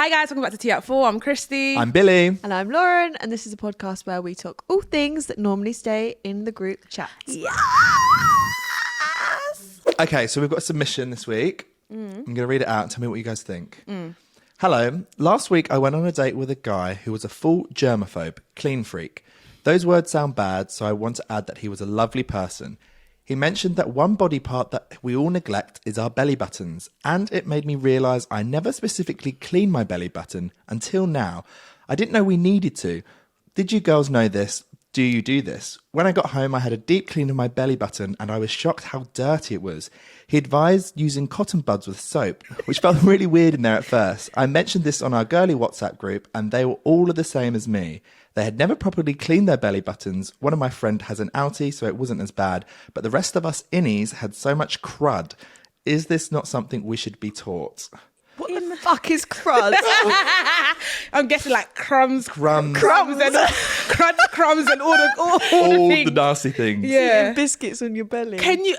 Hi guys, welcome back to teaatfour. I'm Christie. I'm Billy. And I'm Lauren, and this is a podcast where we talk all things that normally stay in the group chat. Yes. Okay, so we've got a submission this week. I'm going to read it out and tell me what you guys think. Hello. Last week I went on a date with a guy who was a full germaphobe, clean freak. Those words sound bad, so I want to add that he was a lovely person. He mentioned that one body part that we all neglect is our belly buttons, and it made me realise I never specifically clean my belly button until now. I didn't know we needed to. Did you girls know this? Do you do this? When I got home, I had a deep clean of my belly button, and I was shocked how dirty it was. He advised using cotton buds with soap, which felt really weird in there at first. I mentioned this on our girly WhatsApp group, and they were all the same as me. They had never properly cleaned their belly buttons. One of my friends has an outie, so it wasn't as bad. But the rest of us innies had so much crud. Is this not something we should be taught? What the fuck is crud? I'm guessing like crumbs and all the things. The nasty things. Yeah. Eating biscuits on your belly. Can you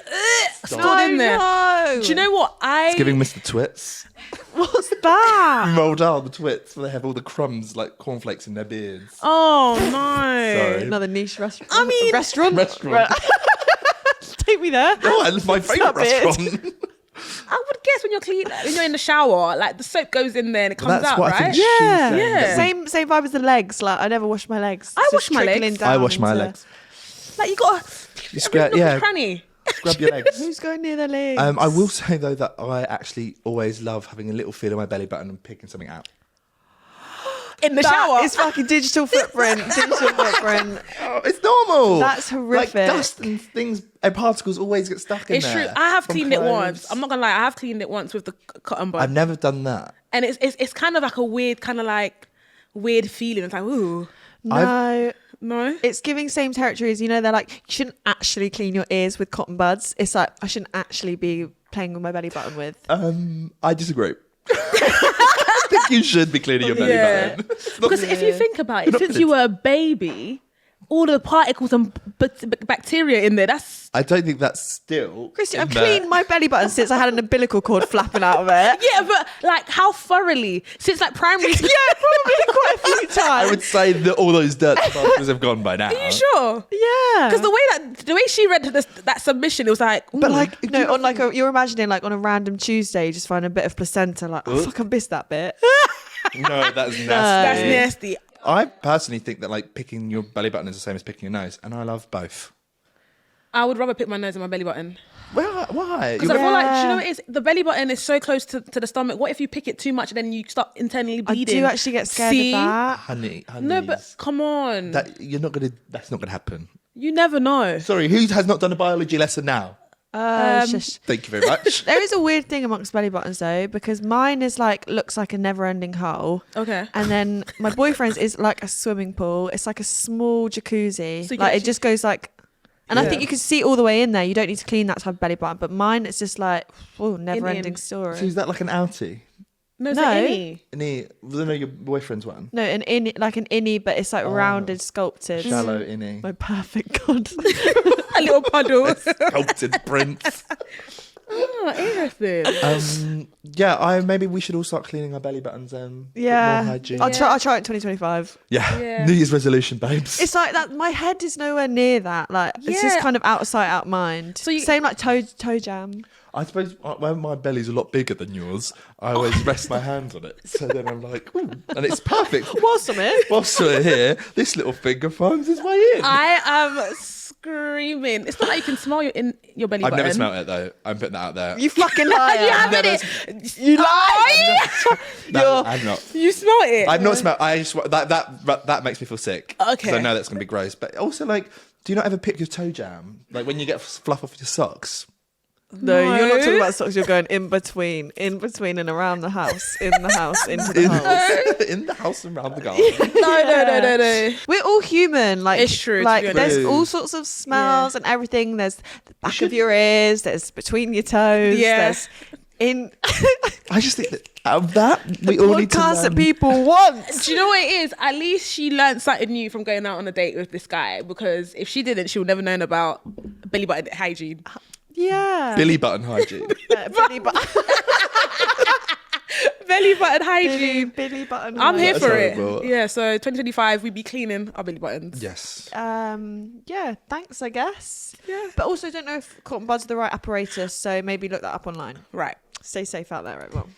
stored in there? No. Do you know what? It's giving Mr. Twits. What's that? Roald Dahl, the Twits, where they have all the crumbs like cornflakes in their beards. Oh no. Sorry. Another niche restaurant. I mean, Restaurant. Take me there. Oh, it's my favourite restaurant. I would guess when you're in the shower, like the soap goes in there and it comes out, what I right? think she's saying. Yeah. Same vibe as the legs. Like I never wash my legs. I It's wash just my trickling legs. down I wash my into- legs. Like you got Scrub, cranny. Scrub your legs. Who's going near their legs? I will say though that I actually always love having a little feel of my belly button and picking something out. In the That shower. is fucking digital footprint. Oh, it's normal. That's horrific. Like dust and things and particles always get stuck in It's there. true. I have from cleaned it clothes. once. I'm not gonna lie. I have cleaned it once with the cotton bud, I've never done that. and it's kind of like a weird feeling. It's like ooh, No. no. It's giving same territory as, they're like, you shouldn't actually clean your ears with cotton buds. It's like, I shouldn't actually be playing with my belly button with. I disagree. I think you should be cleaning your belly button. Because if you think about it, since you were a baby, all the particles and bacteria in there, I don't think that's still. Christy, in I've there. cleaned my belly button since I had an umbilical cord flapping out of it. yeah, but like how thoroughly? Since like primary school. Yeah, probably quite a few times. I would say that all those dirt particles have gone by now. Are you sure? Yeah. Because the way she read that submission, it was like, But ooh. like, No, on like you're imagining like on a random Tuesday, you just find a bit of placenta, like, oh, fuck, I missed that bit. no, that's nasty. that's nasty. I personally think that like picking your belly button is the same as picking your nose, and I love both. I would rather pick my nose and my belly button. Well, why? Because I feel like, do you know what it is? The belly button is so close to the stomach. What if you pick it too much and then you start internally I bleeding? do actually get scared See? of that. honey. No, but come on. that's not gonna happen. You never know. Sorry, who has not done a biology lesson now? Shush. Thank you very much. There is a weird thing amongst belly buttons though, because mine is like looks like a never-ending hole. Okay. And then my boyfriend's is like a swimming pool. It's like a small jacuzzi. So you Like can it just goes like, and I Yeah. think you can see all the way in there. You don't need to clean that type of belly button. But mine, it's just like, oh, never-ending story. So is that like an outie? No, No. any. No, your boyfriend's one. No, an innie, like an innie, but it's like rounded, sculpted. Shallow innie. My perfect god. A little puddle. Sculpted prince. Oh, interesting. Yeah, maybe we should all start cleaning our belly buttons and more Yeah, hygiene. I'll try it in 2025. Yeah. New Year's resolution, babes. It's like that. My head is nowhere near that. Like it's just Yeah. kind of out of sight, out of mind. So you- Same like toe jam. I suppose when my belly's a lot bigger than yours, I always rest my hands on it. So then I'm like, ooh, and it's perfect. What's on it? Whilst we're here, this little finger finds its way in. I am screaming. It's not like you can smell your belly I've button. never smelled it though. I'm putting that out there. You fucking liar. You haven't never- it. You lie. No, I'm not. You smell it. I've not smelled. I just that makes me feel sick. Okay. 'Cause I know that's gonna be gross. But also, like, do you not ever pick your toe jam? Like when you get fluff off your socks. No, No. you're not talking about socks. You're going in between and around the house, in the house, into the house. In the house and around the garden. No. We're all human. Like It's true, to Like be there's honest. all sorts of smells and everything. There's the back of your ears. There's between your toes. Yeah. There's in I just think that out of that, we all need to podcasts learn. that people want. Do you know what it is? At least she learned something new from going out on a date with this guy, because if she didn't, she would never known about belly button hygiene. Yeah. Billy button hygiene. Billy button. Belly button hygiene. Billy button. I'm here That's for horrible. it. Yeah, so 2025, we be cleaning our belly buttons. Yes. Yeah, thanks, I guess. Yeah. But also, I don't know if cotton buds are the right apparatus, so maybe look that up online. Right. Stay safe out there, everyone.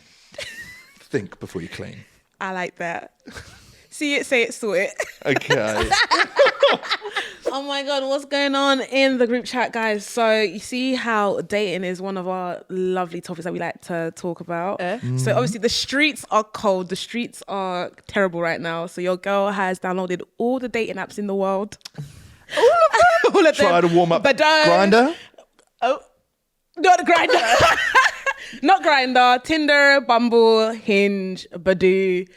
Think before you clean. I like that. See it, say it, sort it. Okay. Oh my God, what's going on in the group chat, guys? So you see how dating is one of our lovely topics that we like to talk about. So obviously the streets are cold. The streets are terrible right now. So your girl has downloaded all the dating apps in the world. All of them? All of them. Try to warm up. But Grinder. Oh, not Grindr. Not Grindr. Tinder, Bumble, Hinge, Badoo.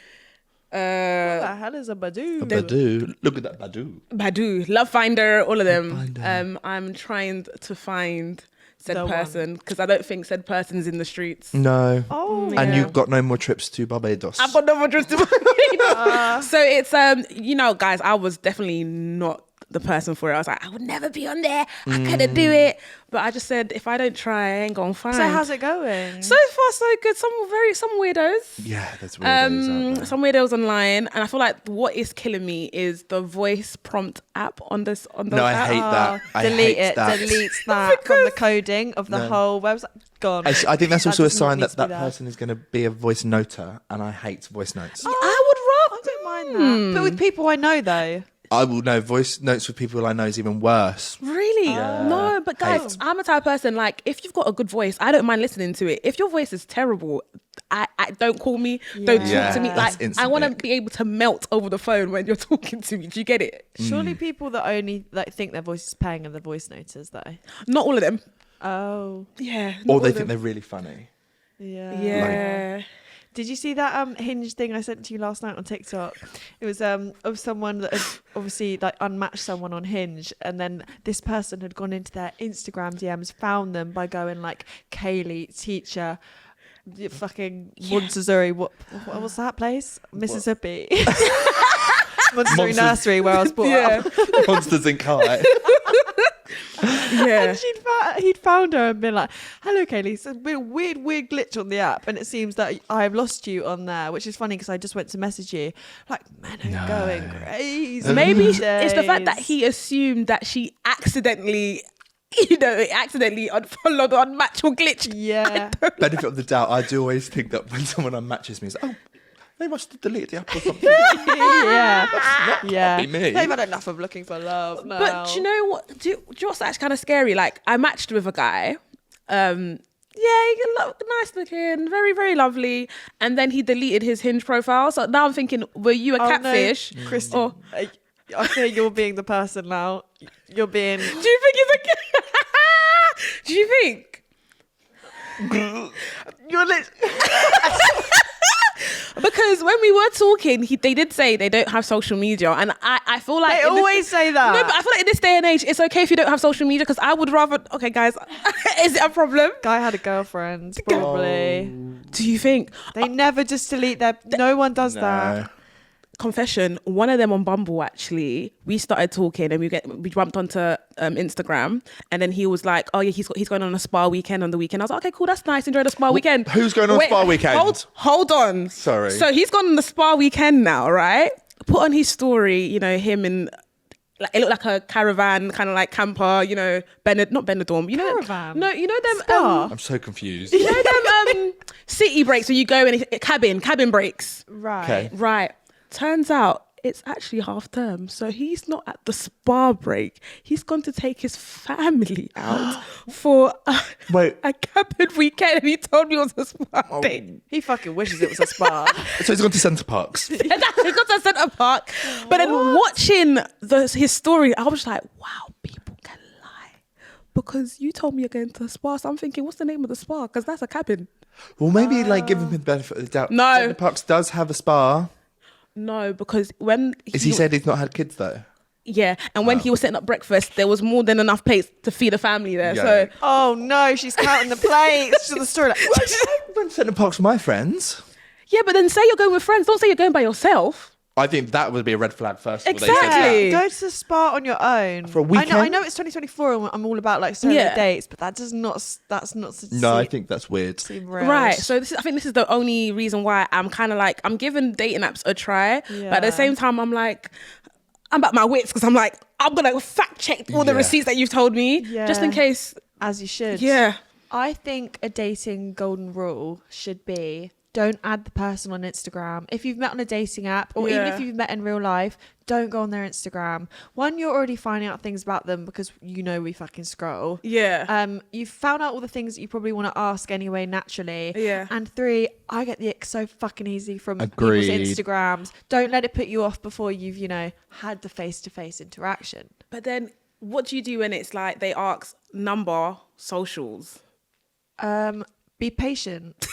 What the hell is a Badoo? Badoo. Look at that Badoo. Badoo, Love Finder, all of them. Finder. I'm trying to find said The person because I don't think said person's in the streets. No. Oh, Yeah. And you've got no more trips to Barbados. I've got no more interest in So it's guys, I was definitely not the person for it. I was like, I would never be on there. I couldn't do it. But I just said, if I don't try, I ain't gonna find. So how's it going? So far, so good. Some weirdos. Yeah, that's weirdos out there. Some weirdos online, and I feel like what is killing me is the voice prompt app on those No, I apps. hate that. I delete hate it. that. Deletes that from the coding of the No. whole website. Gone. I think that's also a does not sign need that to be that there. person is going to be a voice noter, and I hate voice notes. I don't mind that. But with people I know, though. I will know voice notes with people I know is even worse. Really? Yeah. No, but guys, Hate. I'm a type of person, like, if you've got a good voice, I don't mind listening to it. If your voice is terrible, I don't call me, don't talk Yeah, to me. that's Like, instant I want to ick. be able to melt over the phone when you're talking to me. Do you get it? Surely people that only think their voice is paying are the voice noters, though. Not all of them. Oh, Yeah. not Or all they of think them. they're really funny. yeah. Yeah. Did you see that Hinge thing I sent to you last night on TikTok? It was of someone that had obviously like unmatched someone on Hinge, and then this person had gone into their Instagram DMs, found them by going like Kaylee, teacher, fucking Montessori. What was that place? Mississippi. Montessori Monsters. Nursery, where I was brought Yeah. up. Monsters Inc. High. Yeah. And he'd found her and been like, "Hello, Kaylee. It's been a weird glitch on the app, and it seems that I've lost you on there," which is funny because I just went to message you. Like, man, I'm going crazy. Maybe these it's the fact that days. he assumed that she accidentally, unfollowed or unmatched or glitched. Yeah. Benefit of the doubt. I do always think that when someone unmatches me, it's like, oh, they must have deleted the app or something. yeah. be me. They've had enough of looking for love now. But do you know what? Do you know what's actually kind of scary? Like, I matched with a guy. Yeah, he looked nice looking, very, very lovely. And then he deleted his Hinge profile. So now I'm thinking, were you a catfish? No, Christie, Or- I feel you're being the person now. You're being... Do you think he's a Do you think? You're because when we were talking, they did say they don't have social media, and I feel like They always say that. No, but I feel like in this day and age, it's okay if you don't have social media because I would rather. Okay, guys, is it a problem? Guy had a girlfriend, probably. Do you think? They never just delete their... No one does that. Confession, one of them on Bumble, actually, we started talking and we jumped onto Instagram, and then he was like, oh yeah, he's going on a spa weekend on the weekend. I was like, okay, cool, that's nice, enjoy the spa weekend. Who's going on a spa weekend? Hold on. Sorry. So he's gone on the spa weekend now, right? Put on his story, him in, like, it looked like a caravan, kind of like camper, not Benidorm. Caravan? No, them Spa? I'm so confused. them city breaks where you go and cabin breaks. Right. Okay. Right. Turns out it's actually half term. So he's not at the spa break. He's gone to take his family out for a cabin weekend. And he told me it was a spa day. He fucking wishes it was a spa. So he's gone to Centre Parks. He got to Centre Park. But then watching his story, I was just like, wow, people can lie. Because you told me you're going to a spa. So I'm thinking, what's the name of the spa? Because that's a cabin. Well, maybe give him the benefit of the doubt. No. Centre Parks does have a spa. No, because when He said he's not had kids though. yeah, and when he was setting up breakfast, there was more than enough plates to feed a family there. Yeah. So Oh no, she's counting the plates to the story. Like, I went to Centre Parks with my friends. yeah, but then say you're going with friends. Don't say you're going by yourself. I think that would be a red flag first. Exactly. Go to the spa on your own For a weekend? I know it's 2024 and I'm all about like solo dates, but that's not No, I think that's weird. Right. So I think this is the only reason why I'm kind of like, I'm giving dating apps a try, but at the same time I'm like, I'm at my wits because I'm like, I'm gonna fact check all the receipts that you've told me just in case. As you should. Yeah. I think a dating golden rule should be, don't add the person on Instagram. If you've met on a dating app, or even if you've met in real life, don't go on their Instagram. One, you're already finding out things about them because we fucking scroll. Yeah. You've found out all the things that you probably want to ask anyway naturally. Yeah. And 3, I get the ick so fucking easy from Agreed. people's Instagrams. Don't let it put you off before you've, had the face-to-face interaction. But then what do you do when it's like they ask number, socials? Be patient.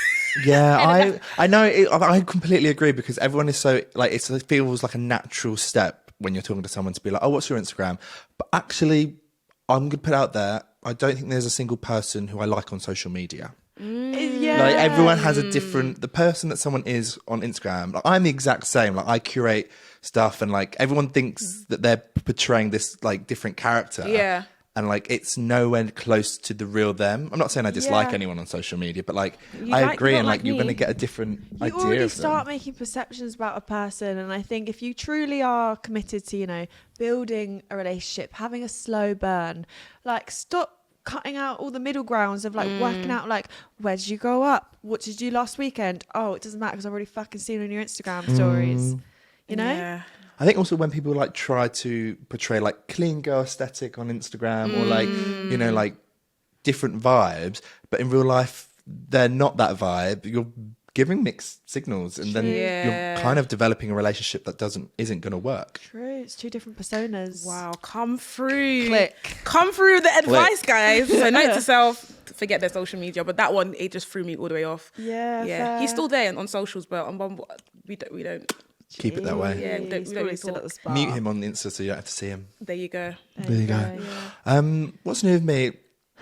Yeah, I know. I completely agree because everyone is so like it feels like a natural step when you're talking to someone to be like, "Oh, what's your Instagram?" But actually, I'm gonna put out there. I don't think there's a single person who I like on social media. Yeah. Like everyone has a different. The person that someone is on Instagram, like I'm the exact same. Like I curate stuff, and like everyone thinks that they're portraying this like different character. Yeah. And like it's nowhere close to the real them. I'm not saying I dislike anyone on social media, but like I agree, and like you're going to get a different idea of them. You already start making perceptions about a person, and I think if you truly are committed to, building a relationship, having a slow burn, like stop cutting out all the middle grounds of like working out like, where did you grow up? What did you do last weekend? Oh, it doesn't matter because I've already fucking seen it on your Instagram stories. Yeah. I think also when people like try to portray like clean girl aesthetic on Instagram or like, like different vibes, but in real life, they're not that vibe. You're giving mixed signals and then you're kind of developing a relationship that isn't going to work. True. It's 2 different personas. Wow. Come through. Click. Come through the advice, guys. So note to self, forget their social media. But that one, it just threw me all the way off. Yeah. Yeah. He's still there on socials, but on Bumble, we don't. Keep it that way. Yeah, we don't really still talk. at the spa. Mute him on Insta so you don't have to see him. There you go. There you go. Yeah. What's new with me?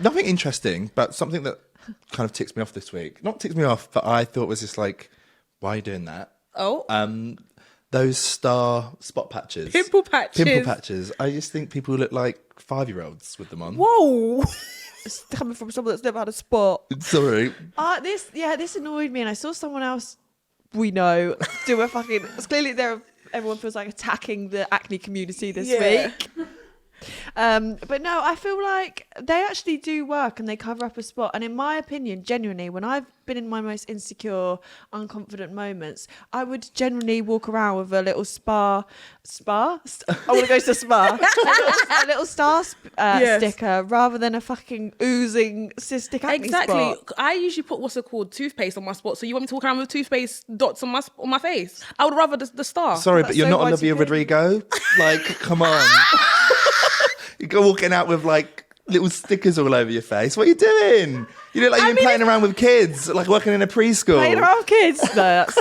Nothing interesting, but something that kind of ticks me off this week. Not ticks me off, but I thought was just like, why are you doing that? Oh. Those star spot patches. Pimple patches. Pimple patches. I just think people look like 5-year-olds with them on. Whoa. It's coming from someone that's never had a spot. Sorry. This annoyed me, and I saw someone else we know do a fucking. It's clearly everyone feels like attacking the acne community this week. But no, I feel like they actually do work and they cover up a spot. And in my opinion, genuinely, when I've been in my most insecure, unconfident moments, I would generally walk around with a little spa. I want to go to the spa. a little star sticker rather than a fucking oozing cystic acne Exactly. spot. I usually put what's it called, toothpaste on my spot. So you want me to walk around with toothpaste dots on my face? I would rather the star. Sorry, but That's you're so not Y2K. Olivia Rodrigo. Like, come on. You go walking out with like little stickers all over your face. What are you doing? You look like you're playing around with kids, like working in a preschool. Playing around with kids. No, that's.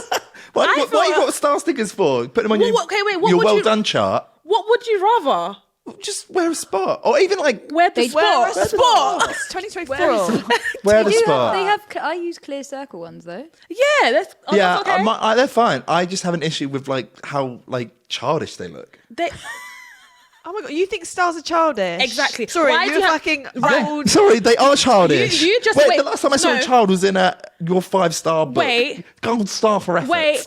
What you got star stickers for? Put them on your well done chart. What would you rather? Just wear a spot, or even like Wear the spot. Wear a spot. It's 2024. wear the spot. I use clear circle ones though. Yeah, that's okay. They're fine. I just have an issue with like how like childish they look. Oh my god, you think stars are childish? Exactly. Sorry, Why do you're you have- fucking old. Sorry, they are childish. You just wait. wait. The last time I saw No. a child was in your 5-star book. Wait. Gold star for effort. Wait.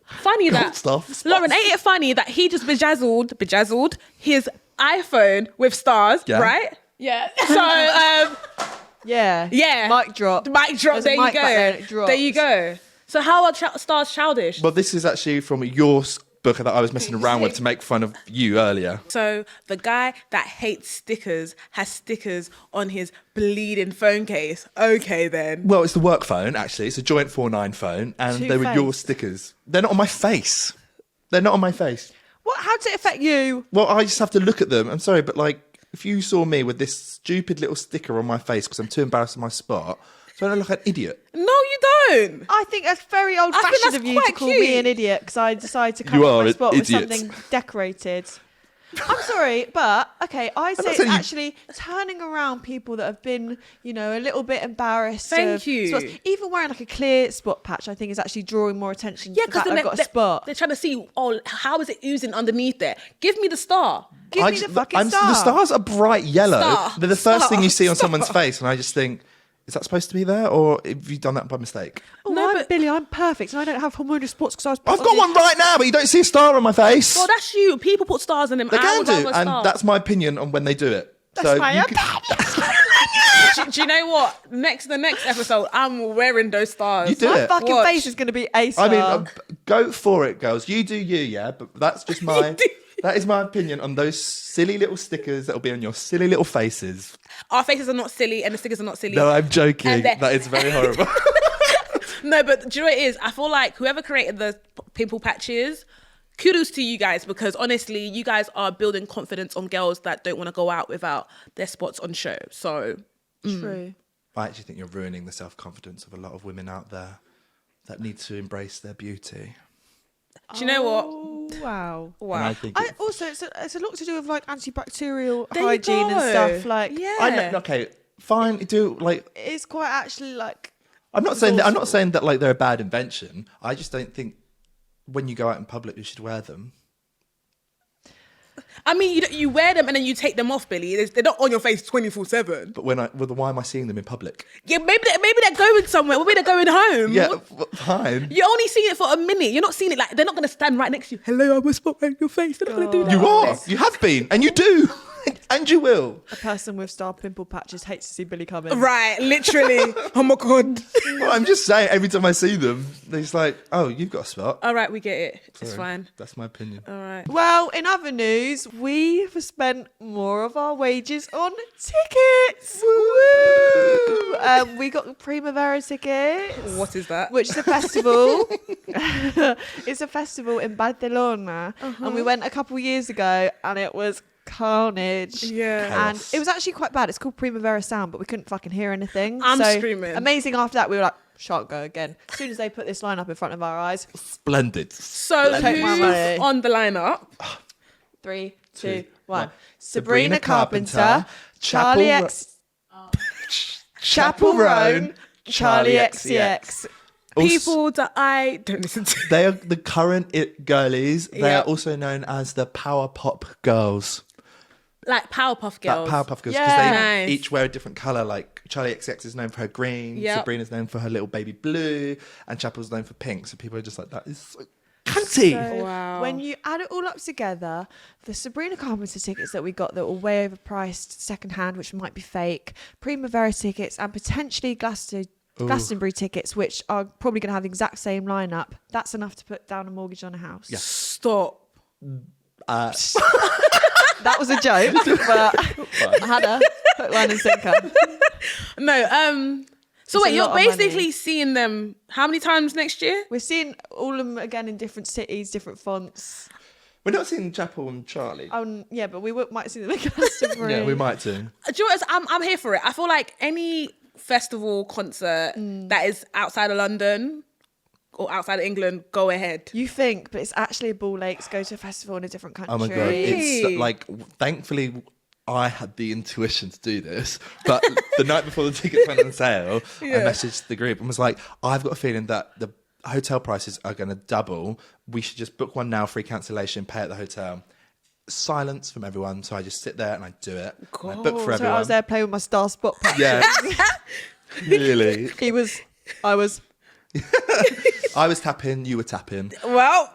Funny Gold that. star for spots. Lauren, ain't it funny that he just bejazzled his iPhone with stars, Yeah. right? Yeah. So, Yeah. yeah. Mic drop. Mic drop. There's a There you mic back there and it go. drops. There you go. So how are stars childish? Well, this is actually from your book that I was messing around with to make fun of you earlier. So the guy that hates stickers has stickers on his bleeding phone case. Okay, then. Well, it's the work phone, actually. It's a joint 4.9 phone, and they were your stickers. They're not on my face. They're not on my face. What? How does it affect you? Well, I just have to look at them. I'm sorry, but like, if you saw me with this stupid little sticker on my face because I'm too embarrassed on my spot, so I don't look like an idiot. No, you don't. I think that's very old-fashioned that's of you to quite call cute. me an idiot because I decided to You cover are my an spot with idiot. something decorated. I'm sorry, but okay, I'd say not it's saying you- actually turning around people that have been, a little bit embarrassed. Thank of you. spots. Even wearing like a clear spot patch, I think is actually drawing more attention Yeah, to the fact because that I've got a spot. they're trying to see, how is it oozing underneath there? Give me the star. Give me the fucking star. The stars are bright yellow. Star. They're the first thing you see on Star. someone's face, and I just think, is that supposed to be there, or have you done that by mistake? Oh, No, I'm but- Billy, I'm perfect, and I don't have hormonal spots because I was. I've got one right now, but you don't see a star on my face. Well, that's you. People put stars in them. They I can would do, rather a and star. that's my opinion on when they do it. That's my you opinion. Do you know what? The next episode, I'm wearing those stars. You do My it. fucking Watch. face is going to be a star. I mean, go for it, girls. You do you, yeah. But that's just my. That is my opinion on those silly little stickers that will be on your silly little faces. Our faces are not silly, and the stickers are not silly. No, I'm joking. And they're- That is very horrible. No, but do you know what it is? I feel like whoever created the pimple patches, kudos to you guys, because honestly, you guys are building confidence on girls that don't want to go out without their spots on show. So, True. I actually think you're ruining the self-confidence of a lot of women out there that need to embrace their beauty. do you know what? Oh, wow. And Wow. I think I also it's a lot to do with like antibacterial There you hygiene and go. stuff. Like, Yeah. I know, okay, fine. Do like it's quite actually like. I'm not saying that. I'm not saying that like they're a bad invention. I just don't think when you go out in public you should wear them. I mean, you wear them and then you take them off, Billy. They're not on your face 24/7. But why am I seeing them in public? Yeah, maybe they're going somewhere. Maybe they're going home. Yeah, fine. You're only seeing it for a minute. You're not seeing it like they're not going to stand right next to you. Hello, I'm a spot right in your face. They're not going to do that. You are. You have been, and you do, and you will. A person with star pimple patches hates to see Billy come in. Right, literally. Oh my God. Well, I'm just saying. Every time I see them, they're just like, "Oh, you've got a spot." All right, we get it. It's Sorry. fine. That's my opinion. All right. Well, in other news, we've spent more of our wages on tickets. Woo! We got Primavera tickets. What is that? Which is a festival. It's a festival in Barcelona, and we went a couple years ago, and it was carnage. Yeah. And it was actually quite bad. It's called Primavera Sound, but we couldn't fucking hear anything. I'm So, screaming. Amazing. After that, we were like, shan't go again. As soon as they put this line up in front of our eyes, Splendid. So Take my money. who's on the lineup? 3, 2, Two, 1. one. Sabrina Carpenter, Charlie X, Chapel Roan, Charlie XCX. People that I don't listen to. They are the current it girlies. They Yeah. are also known as the Power Pop Girls. Like Powerpuff Girls. Like Powerpuff Girls, because Yeah. they Nice. each wear a different colour. Like Charlie XX is known for her green, Yep. Sabrina's known for her little baby blue, and Chapel's known for pink. So people are just like, that is so cunty. So Wow. when you add it all up together, the Sabrina Carpenter tickets that we got that were way overpriced, secondhand, which might be fake, Primavera tickets, and potentially Glastonbury tickets, which are probably going to have the exact same lineup, that's enough to put down a mortgage on a house. Yeah. Stop. That was a joke, but I had a hook, line and sinker. No, so It's wait, a you're lot of money. basically seeing them how many times next year? We're seeing all of them again in different cities, different fonts. We're not seeing Chapel and Charlie. Yeah, but we might see them at Glastonbury. Yeah, we might do. Do you know what? I'm here for it. I feel like any festival concert that is outside of London or outside of England, go ahead. You think, but it's actually a ball ache to go to a festival in a different country. Oh my god! It's like, thankfully, I had the intuition to do this, but the night before the tickets went on sale, I messaged the group and was like, "I've got a feeling that the hotel prices are going to double. We should just book one now, free cancellation, pay at the hotel." Silence from everyone, so I just sit there and I do it. And I book for So everyone. I was there playing with my star spot patch. Yeah, really. I was. I was tapping, you were tapping. Well,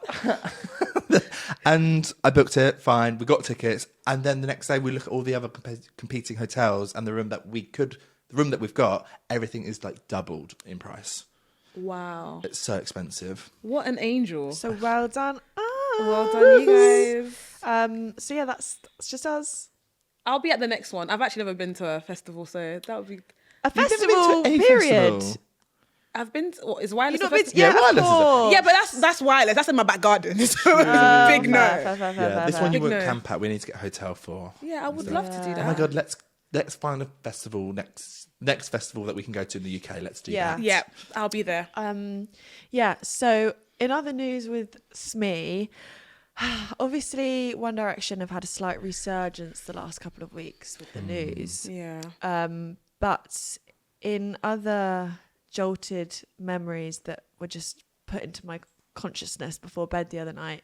And I booked it, fine. We got tickets, and then the next day we look at all the other competing hotels, and the room that we've got, everything is like doubled in price. wow. It's so expensive. What an angel. So well done. Well done, you guys. So yeah, that's just us. I'll be at the next one. I've actually never been to a festival, so that would be... A You've never festival, been to a period. festival? I've been to... What, is Wireless You've a not been festival? Yeah, yeah, Wireless is a- of course. Yeah, but that's Wireless. That's in my back garden. So big no. Yeah, this one you Big won't no. camp at. We need to get a hotel for. Yeah, I would love to do that. Oh my god, let's find a festival next festival that we can go to in the UK. Let's do Yeah. that. Yeah, I'll be there. Yeah. So in other news with Smee, Obviously, One Direction have had a slight resurgence the last couple of weeks with the news. Yeah. But in other jolted memories that were just put into my consciousness before bed the other night,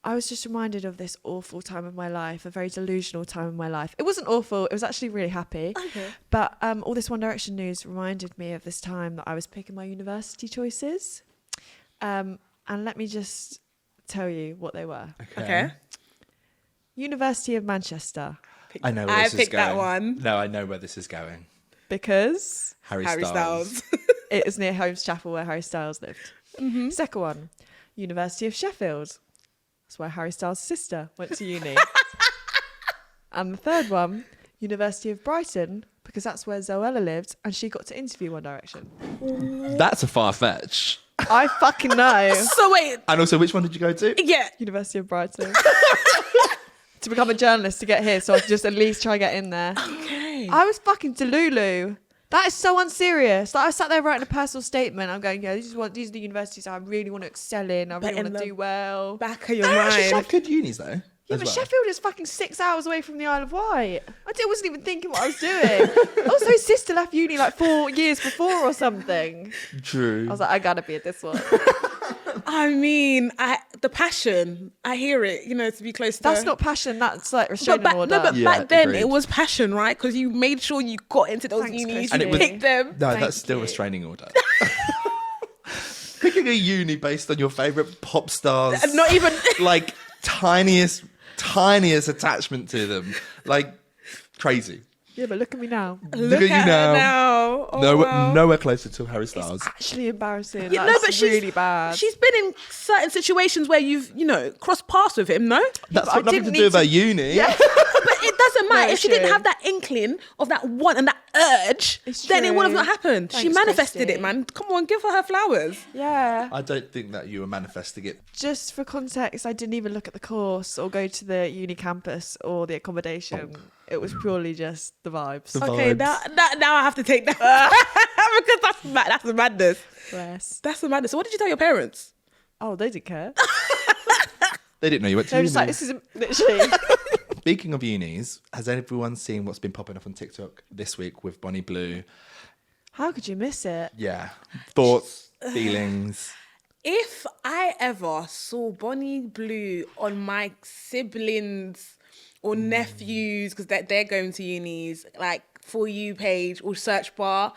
I was just reminded of this awful time of my life, a very delusional time of my life. It wasn't awful. It was actually really happy. Okay. But all this One Direction news reminded me of this time that I was picking my university choices. And let me just tell you what they were. Okay. University of Manchester. I know where I this is picked going. that one. No, I know where this is going. Because Harry Harry Styles. Styles. it was near Holmes Chapel where Harry Styles lived. Mm-hmm. Second one, University of Sheffield. That's where Harry Styles' sister went to uni. And the third one, University of Brighton, because that's where Zoella lived and she got to interview One Direction. That's a far fetch. I fucking know. So wait. And also, which one did you go to? Yeah. University of Brighton. To become a journalist to get here, so I could just at least try get in there. Okay. I was fucking Delulu. That is so unserious. Like, I sat there writing a personal statement. I'm going, yeah, these are the universities I really want to excel in. I really want to do well. Back of your They're actually mind. quite good unis, though. Yeah, as but well. Sheffield is fucking 6 hours away from the Isle of Wight. Wasn't even thinking what I was doing. Also, his sister left uni like 4 years before or something. True. I was like, I gotta be at this one. I mean, the passion. I hear it. You know, to be close to. That's not passion. That's like But restraining back, order. no, but Yeah, back then agreed. it was passion, right? Because you made sure you got into those Thanks, unis, Christie. you And it was- picked them. No, Thank that's still you. restraining order. Picking a uni based on your favourite pop stars. Not even. Like, tiniest attachment to them. Like, crazy. Yeah, but look at me now. Look at you at now. her now. Oh, nowhere, wow. nowhere closer to Harry Styles. Actually embarrassing. Yeah, That's no, but she's really bad. She's been in certain situations where you've, crossed paths with him, no? That's but I got nothing to didn't do need with her to- uni. Yeah. But it doesn't matter. No, If she didn't true. have that inkling of that want and that urge, It's then it would have true. not happened. She Thanks, manifested Christie. it, man. Come on, give her flowers. Yeah. I don't think that you were manifesting it. Just for context, I didn't even look at the course or go to the uni campus or the accommodation. It was purely just the vibes. The Okay, vibes. now I have to take that because that's the madness. Bless. That's the madness. So what did you tell your parents? Oh, they didn't care. They didn't know you went to They were uni. just like, this isn't literally. Speaking of unis, has everyone seen what's been popping up on TikTok this week with Bonnie Blue? How could you miss it? Yeah. Thoughts, feelings. If I ever saw Bonnie Blue on my siblings or nephews, because they're going to unis, like For You page or search bar,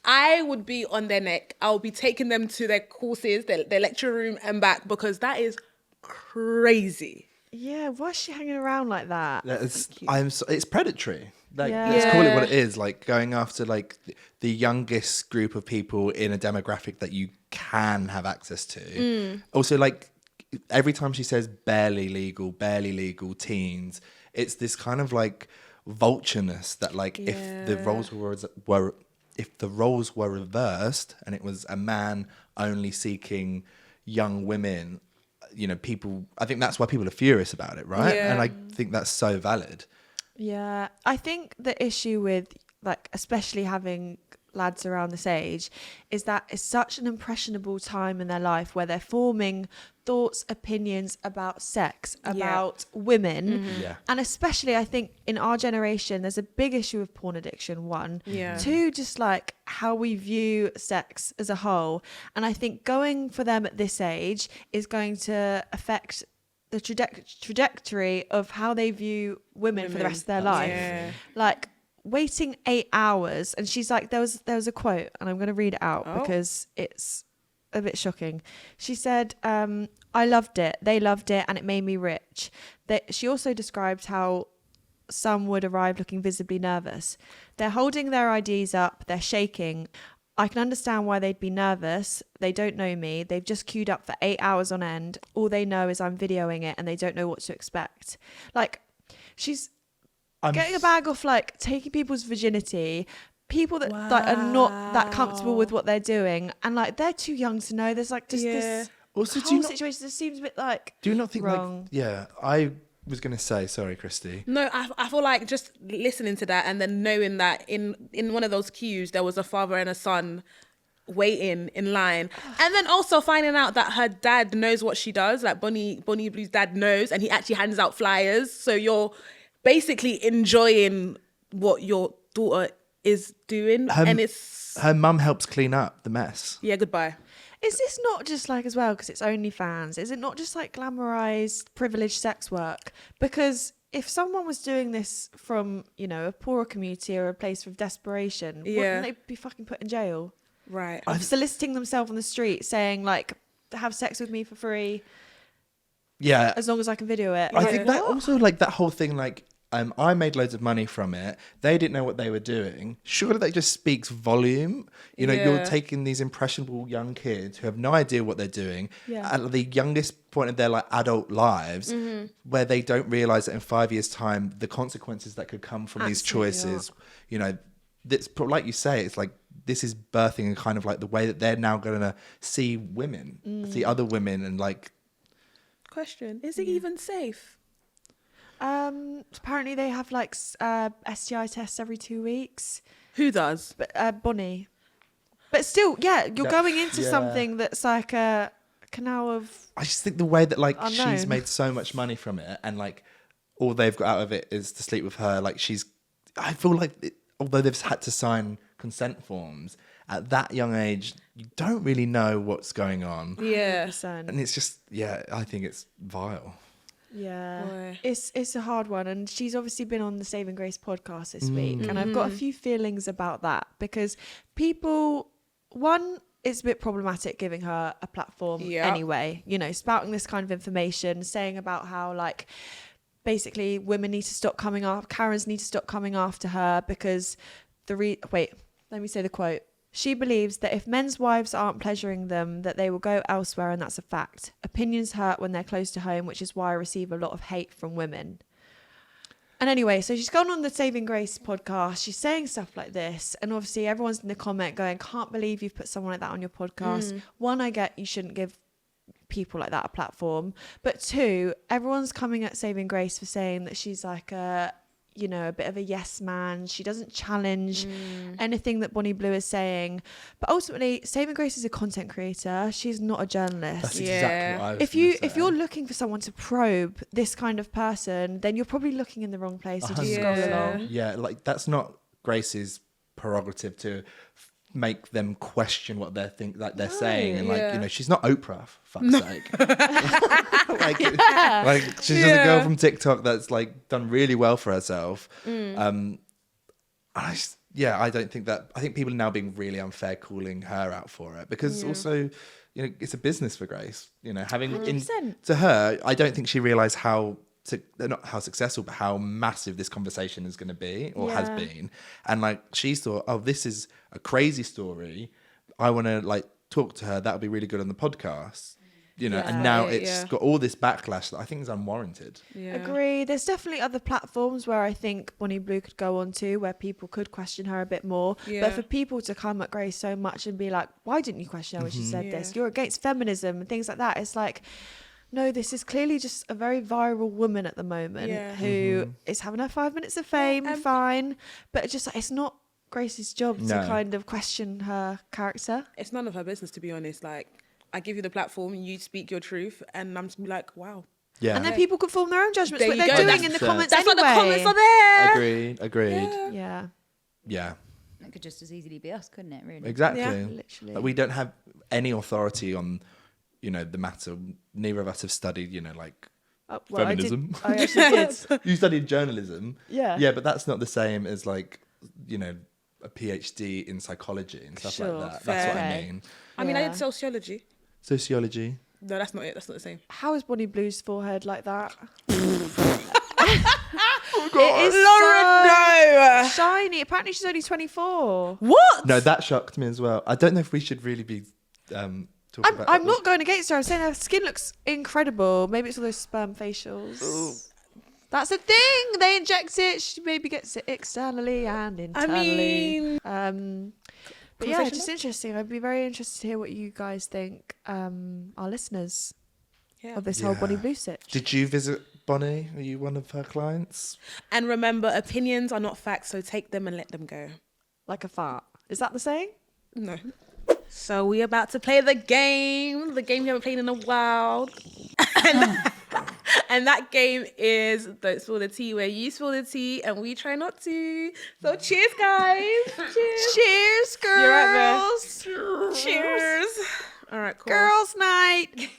I would be on their neck. I would be taking them to their courses, their lecture room and back, because that is crazy. Yeah, why is she hanging around like that? It's predatory. Like, Yeah. let's call it what Yeah. it is. Like going after like the youngest group of people in a demographic that you can have access to. Also, like every time she says barely legal teens, it's this kind of like vultureness that like if the roles were reversed and it was a man only seeking young women, I think that's why people are furious about it, right? Yeah. And I think that's so valid. Yeah, I think the issue with like especially having lads around this age is that it's such an impressionable time in their life where they're forming thoughts, opinions about sex, about women. Yeah. And especially I think in our generation there's a big issue with porn addiction, one. Yeah. Two, just like how we view sex as a whole. And I think going for them at this age is going to affect the trajectory of how they view women for the rest of their life. Yeah. Like waiting 8 hours, and she's like, there was a quote, and I'm going to read it out because it's a bit shocking. She said, I loved it, they loved it, and it made me rich. She also described how some would arrive looking visibly nervous. They're holding their IDs up, they're shaking. I can understand why they'd be nervous. They don't know me. They've just queued up for 8 hours on end. All they know is I'm videoing it and they don't know what to expect. Like, she's getting a bag of like taking people's virginity, people that like are not that comfortable with what they're doing, and like they're too young to know. There's like just this Also, whole situation that seems a bit like do you not think wrong. I was going to say, sorry, Christie. No, I feel like just listening to that and then knowing that in one of those queues there was a father and a son waiting in line, and then also finding out that her dad knows what she does, like Bonnie Blue's dad knows, and he actually hands out flyers. So you're basically enjoying what your daughter is doing, and it's her mum helps clean up the mess. Yeah, goodbye. Is this not just like, as well, because it's OnlyFans, is it not just like glamorized privileged sex work? Because if someone was doing this from, you know, a poorer community or a place of desperation, wouldn't they be fucking put in jail? Right. Of soliciting themselves on the street, saying like, have sex with me for free. Yeah. As long as I can video it. I think that also, like, that whole thing, like, I made loads of money from it. They didn't know what they were doing. Surely that just speaks volume. You know, you're taking these impressionable young kids who have no idea what they're doing at the youngest point of their like adult lives, where they don't realize that in 5 years' time, the consequences that could come from these choices, you know, that's like you say, it's like this is birthing kind of like the way that they're now going to see women, see other women, and like. Question: is it even safe? Apparently they have like STI tests every 2 weeks. Who does? But Bonnie. But still, you're going into something that's like a canal of. I just think the way that like unknown. she's made so much money from it, and like all they've got out of it is to sleep with her. Like I feel like although they've had to sign consent forms at that young age, you don't really know what's going on. Yeah. 100%. And it's just, I think it's vile. Yeah. Boy. It's a hard one, and she's obviously been on the Saving Grace podcast this week, and I've got a few feelings about that, because people, one, it's a bit problematic giving her a platform anyway, you know, spouting this kind of information, saying about how like basically women need to stop coming after, Karens need to stop coming after her because wait, let me say the quote. She believes that if men's wives aren't pleasuring them, that they will go elsewhere, and that's a fact. Opinions hurt when they're close to home, which is why I receive a lot of hate from women. And anyway, so she's gone on the Saving Grace podcast. She's saying stuff like this, and obviously everyone's in the comment going, can't believe you've put someone like that on your podcast. One, I get you shouldn't give people like that a platform. But two, everyone's coming at Saving Grace for saying that she's like a bit of a yes man. She doesn't challenge anything that Bonnie Blue is saying. But ultimately, Saving Grace is a content creator. She's not a journalist. That's exactly what I was if you're looking for someone to probe this kind of person, then you're probably looking in the wrong place. You just scroll along. Yeah, like that's not Grace's prerogative to make them question what they're saying, and like, you know, she's not Oprah, for fuck's sake. like she's just a girl from TikTok that's like done really well for herself. I don't think that. I think people are now being really unfair calling her out for it, because also, you know, it's a business for Grace. You know, to her, I don't think she realised not how successful, but how massive this conversation is going to be, or has been. And like, she thought, oh, this is a crazy story. I want to like talk to her. That would be really good on the podcast. You know, and now it's got all this backlash that I think is unwarranted. Yeah. Agree. There's definitely other platforms where I think Bonnie Blue could go on to, where people could question her a bit more. Yeah. But for people to come at Grace so much and be like, why didn't you question her when she said this? You're against feminism and things like that. It's like, no, this is clearly just a very viral woman at the moment who is having her 5 minutes of fame, fine. But it's just, it's not Grace's job to kind of question her character. It's none of her business, to be honest. Like, I give you the platform, you speak your truth, and I'm just like, wow. Yeah. And then people can form their own judgments, There what you they're go. doing in the comments That's anyway. what the comments are there. Agreed. Yeah. It could just as easily be us, couldn't it, really? Exactly. Yeah, literally. Like, we don't have any authority on, you know, the matter. Neither of us have studied, you know, like feminism. I actually did. You studied journalism. Yeah. Yeah, but that's not the same as like, you know, a PhD in psychology and stuff like that. That's what I mean. I mean, I did sociology. Sociology. No, that's not it. That's not the same. How is Bonnie Blue's forehead like that? It is so shiny. Apparently she's only 24. What? No, that shocked me as well. I don't know if we should really be talking about I'm not going against her. I'm saying her skin looks incredible. Maybe it's all those sperm facials. Ooh. That's the thing. They inject it. She maybe gets it externally and internally. But yeah, just interesting. I'd be very interested to hear what you guys think, our listeners, of this whole Bonnie Blue sitch. Did you visit Bonnie? Are you one of her clients? And remember, opinions are not facts, so take them and let them go. Like a fart. Is that the saying? No. So we about to play the game we haven't played in a while. And that game is Don't Spill the Tea, where you spill the tea and we try not to. So cheers, guys. Cheers, You're right girls. there. Cheers. All right, cool. Girls' night.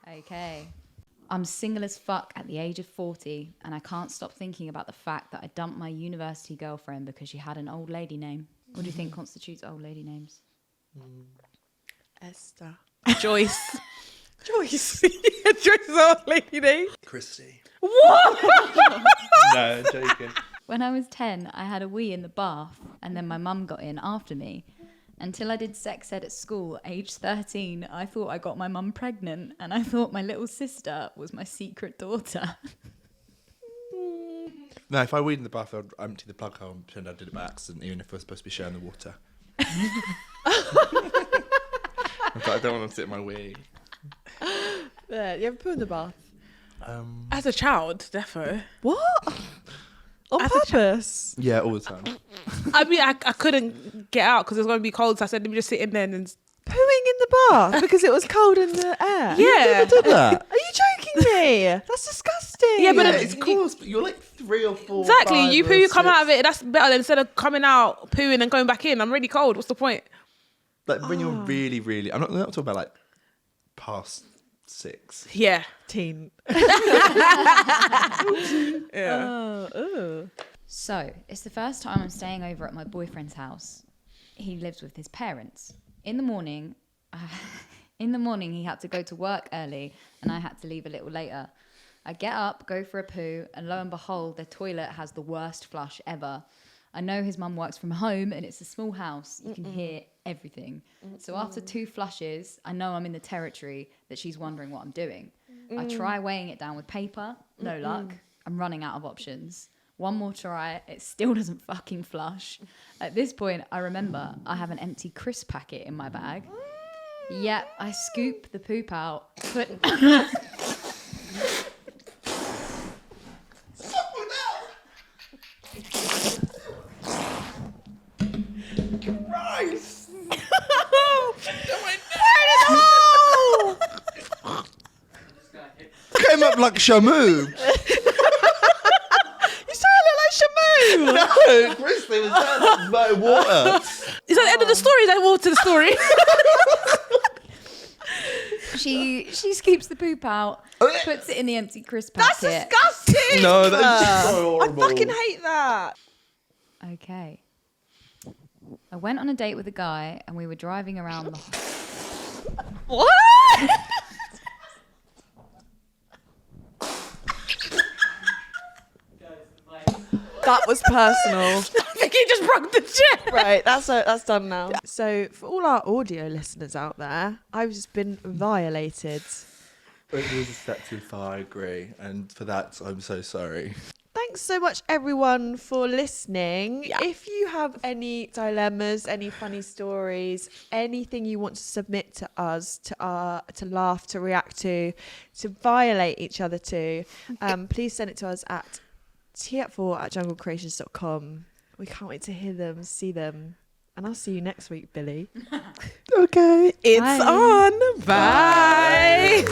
Okay. I'm single as fuck at the age of 40, and I can't stop thinking about the fact that I dumped my university girlfriend because she had an old lady name. What do you think constitutes old lady names? Esther. Joyce. Joyce. Joyce's old lady name. Christie. What? No, joking. When I was 10, I had a wee in the bath, and then my mum got in after me. Until I did sex ed at school, age 13, I thought I got my mum pregnant, and I thought my little sister was my secret daughter. No, if I weed in the bath, I'd empty the plug hole and pretend I did it by accident, even if we're supposed to be sharing the water. I don't want to sit in my wee. Yeah, you ever poo in the bath? As a child, defo. What? On As a purpose? Yeah, all the time. I mean, I couldn't get out because it was going to be cold, so I said, let me just sit in there and Pooing in the bath because it was cold in the air? yeah. Did that? Are you joking me? That's disgusting. Yeah, but It's cool, but you're like 3 or 4. Exactly. 5 You or poo, you come 6. out of it. That's better than instead of coming out, pooing and going back in. I'm really cold. What's the point? Like when you're really, really. I'm not talking about like past 6. Yeah. teen. Yeah. Oh. So, it's the first time I'm staying over at my boyfriend's house. He lives with his parents. In the morning, he had to go to work early, and I had to leave a little later. I get up, go for a poo, and lo and behold, the toilet has the worst flush ever. I know his mum works from home, and it's a small house. You can hear everything. So after 2 flushes, I know I'm in the territory that she's wondering what I'm doing. I try weighing it down with paper. No luck. I'm running out of options. One more try, it still doesn't fucking flush. At this point, I remember I have an empty crisp packet in my bag. Yep, I scoop the poop out, put... Christ! Came up like Shamu. No, Christie was down by water. Is that the end of the story? Is that more to the story? She scoops the poop out, puts it in the empty crisp That's packet. disgusting. No, that's so horrible. I fucking hate that. Okay. I went on a date with a guy, and we were driving around the... What? That was personal. I think he just broke the chair. Right, that's done now. So for all our audio listeners out there, I've just been violated. It was a step too far, I agree. And for that, I'm so sorry. Thanks so much, everyone, for listening. Yeah. If you have any dilemmas, any funny stories, anything you want to submit to us, to laugh, to react to violate each other to, please send it to us at teaatfour@junglecreations.com. We can't wait to hear them, see them. And I'll see you next week, Billy. Okay. It's Bye. on. Bye.